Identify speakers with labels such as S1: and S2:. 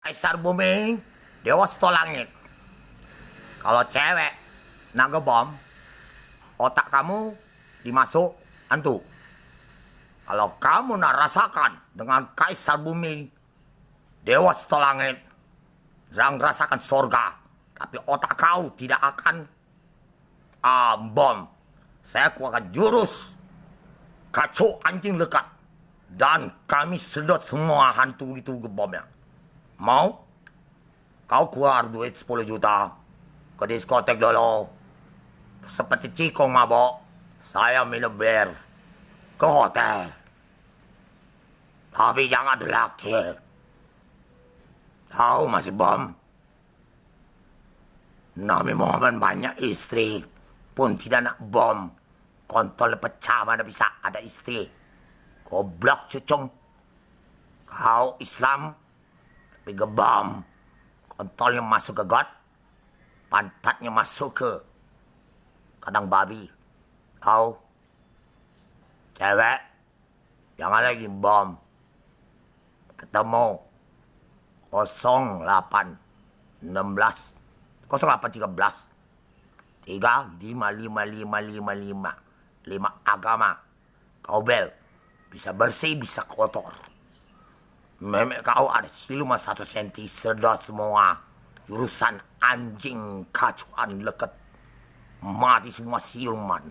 S1: Kaisar bumi, dewa seto langit. Kalau cewek nak ngebom, otak kamu dimasuk hantu. Kalau kamu nak rasakan dengan kaisar bumi, dewa seto langit, yang rasakan sorga, tapi otak kau tidak akan bom. Saya keluarkan jurus kacau anjing lekat, dan kami sedot semua hantu itu ke bomnya. Mau? Kau keluar duit 10 juta ke diskotek dulu. Seperti cikong mabok, saya minum bir ke hotel. Tapi jangan laki. Tahu masih bom? Nabi Muhammad banyak istri, pun tidak nak bom. Kontol pecah mana bisa ada istri. Goblok cucung. Kau Islam, tapi gebam. Kontolnya masuk ke got, pantatnya masuk ke kandang babi. Tahu? Cewek, jangan lagi bom. Ketemu 08 16 08 13 3 5 5 5 5 5 agama. Kau bel, bisa bersih, bisa kotor. Memek kau ada siluman 1 senti, sedot semua. Urusan anjing kacuan leket. Mati semua siluman.